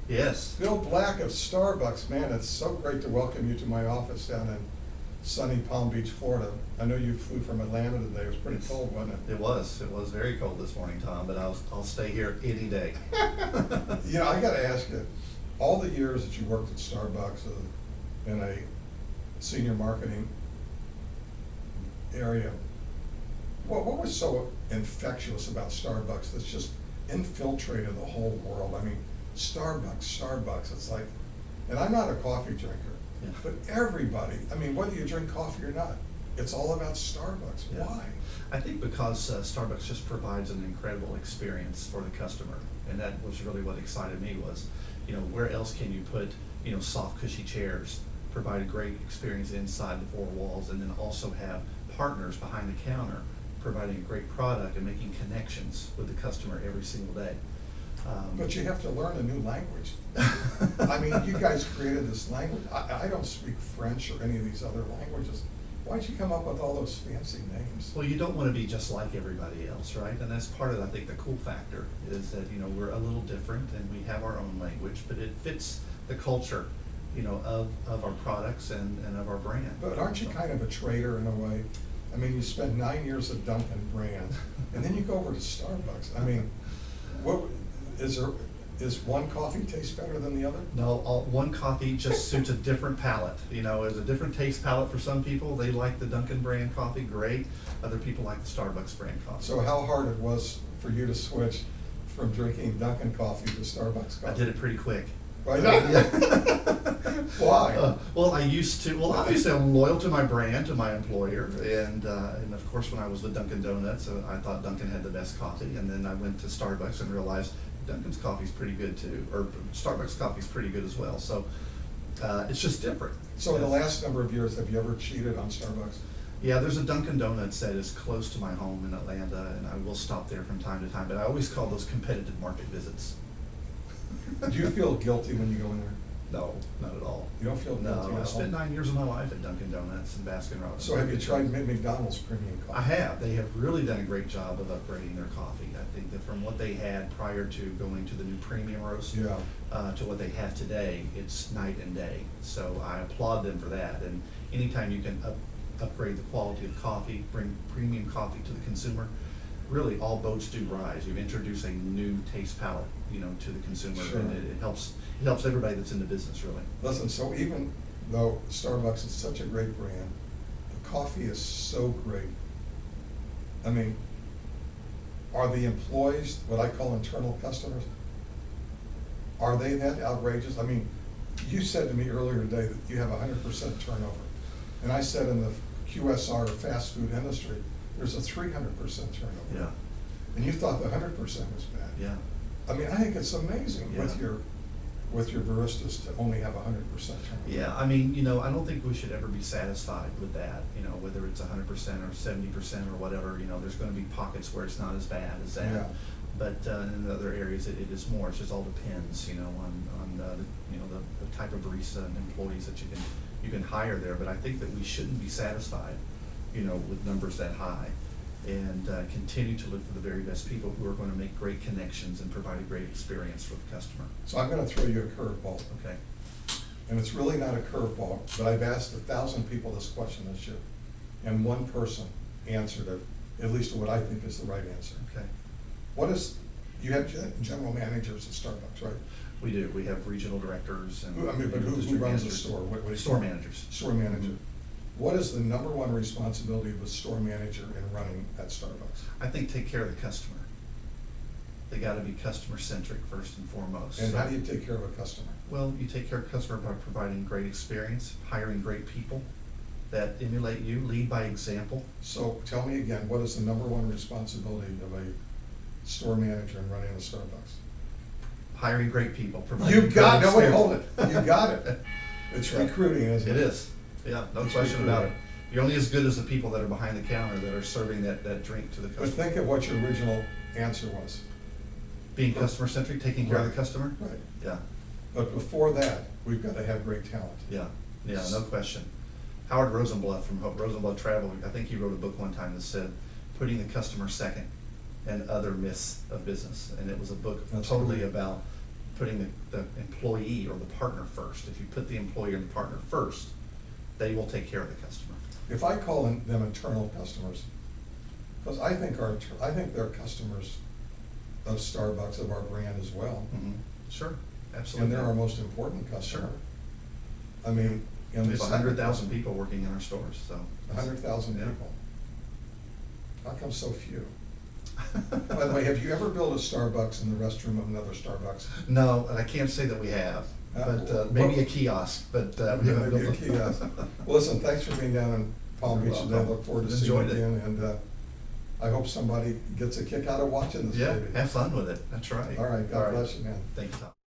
Yes. Bill Black of Starbucks. Man, it's so great to welcome you to my office down in sunny Palm Beach, Florida. I know you flew from Atlanta today. It was pretty cold, wasn't it? It was. It was very cold this morning, Tom, but I'll stay here any day. You know, I gotta ask you, all the years that you worked at Starbucks in a senior marketing area, what was so infectious about Starbucks that's just infiltrated the whole world? I mean, Starbucks, it's like, and I'm not a coffee drinker, Yeah. but everybody, I mean, whether you drink coffee or not, it's all about Starbucks. Yeah. Why? I think because Starbucks just provides an incredible experience for the customer, and that was really what excited me was, you know, where else can you put, you know, soft, cushy chairs, provide a great experience inside the four walls, and then also have partners behind the counter providing a great product and making connections with the customer every single day. But you have to learn a new language. I mean, you guys created this language. I don't speak French or any of these other languages. Why'd you come up with all those fancy names? Well, you don't want to be just like everybody else, right? And that's part of, I think, the cool factor is that, you know, we're a little different and we have our own language, but it fits the culture, you know, of our products and of our brand. But aren't you kind of a traitor in a way? I mean, you spent 9 years at Dunkin' brand, and then you go over to Starbucks. I mean, what is one coffee taste better than the other? No, one coffee just suits a different palate. You know, there's a different taste palette for some people. They like the Dunkin' brand coffee, great. Other people like the Starbucks brand coffee. So how hard it was for you to switch from drinking Dunkin' coffee to Starbucks coffee? I did it pretty quick. Right? Yeah. Why? Well, obviously I'm loyal to my brand, to my employer, and of course when I was with Dunkin' Donuts, I thought Dunkin' had the best coffee, and then I went to Starbucks and realized Dunkin's coffee's pretty good too, or Starbucks coffee's pretty good as well, so it's just different. So in the last number of years, have you ever cheated on Starbucks? Yeah, there's a Dunkin' Donuts that is close to my home in Atlanta, and I will stop there from time to time, but I always call those competitive market visits. Do you feel guilty when you go in there? No, not at all. You don't feel guilty at No, I all? spent 9 years of my life at Dunkin' Donuts and Baskin-Robbins. So have you tried McDonald's premium coffee? I have. They have really done a great job of upgrading their coffee. I think that from what they had prior to going to the new premium roast Yeah. to what they have today, it's night and day. So I applaud them for that. And anytime you can upgrade the quality of coffee, bring premium coffee to the consumer, really all boats do rise. You introduce a new taste palette, you know, to the consumer, Sure. and it helps everybody that's in the business, really. Listen, so even though Starbucks is such a great brand, the coffee is so great. I mean, are the employees, what I call internal customers, are they that outrageous? I mean, you said to me earlier today that you have 100% turnover. And I said in the QSR fast food industry, there's a 300% turnover. Yeah. And you thought the 100% was bad. Yeah. I mean, I think it's amazing with Yeah. your baristas to only have 100% turnover. Yeah, I mean, you know, I don't think we should ever be satisfied with that, you know, whether it's 100% or 70% or whatever, you know, there's gonna be pockets where it's not as bad as that. Yeah. But in other areas, it is more, it just all depends, you know, on the type of barista and employees that you can hire there. But I think that we shouldn't be satisfied, you know, with numbers that high, and continue to look for the very best people who are gonna make great connections and provide a great experience for the customer. So I'm gonna throw you a curveball. Okay. And it's really not a curveball, but I've asked 1,000 people this question this year, and one person answered it, at least what I think is the right answer. Okay. You have general managers at Starbucks, right? We do. We have regional directors and. But who district runs the managers. store? What do you Store call it? managers. Store manager. What is the number one responsibility of a store manager in running at Starbucks? I think take care of the customer. They gotta be customer centric first and foremost. And So- how do you take care of a customer? Well, you take care of the customer by providing great experience, hiring great people that emulate you, lead by example. So tell me again, what is the number one responsibility of a store manager in running a Starbucks? Hiring great people, providing You great got it, no wait, experience. hold it, you got it. It's Yeah. recruiting, isn't it? It is, yeah, no It's question about it. recruiting. You're only as good as the people that are behind the counter that are serving that drink to the But customer. think of what your original answer was. Being customer centric, taking care of the Right. customer? Right. Yeah. But before that, we've got to have great talent. Yeah, yeah, no question. Howard Rosenblatt from Rosenblatt Travel, I think he wrote a book one time that said, putting the customer second and other myths of business. And it was a book That's totally great. about putting the employee or the partner first. If you put the employee and the partner first, they will take care of the customer. If I call them internal customers, because I think they're customers of Starbucks, of our brand as well. Mhm. Sure, And absolutely. they're our most important customer. Sure. I mean, We have 100,000 people working in our stores, so. 100,000 Yeah. people. How come so few? By the way, have you ever built a Starbucks in the restroom of another Starbucks? No, and I can't say that we have, but maybe a kiosk, but we haven't Maybe a built kiosk. Well, listen, thanks for being down in Palm You're Beach today. I welcome. look forward to seeing you Enjoyed it. again, and I hope somebody gets a kick out of watching this Yeah, baby. have fun with it, that's right. All right, God bless you, man. Thank you, Tom.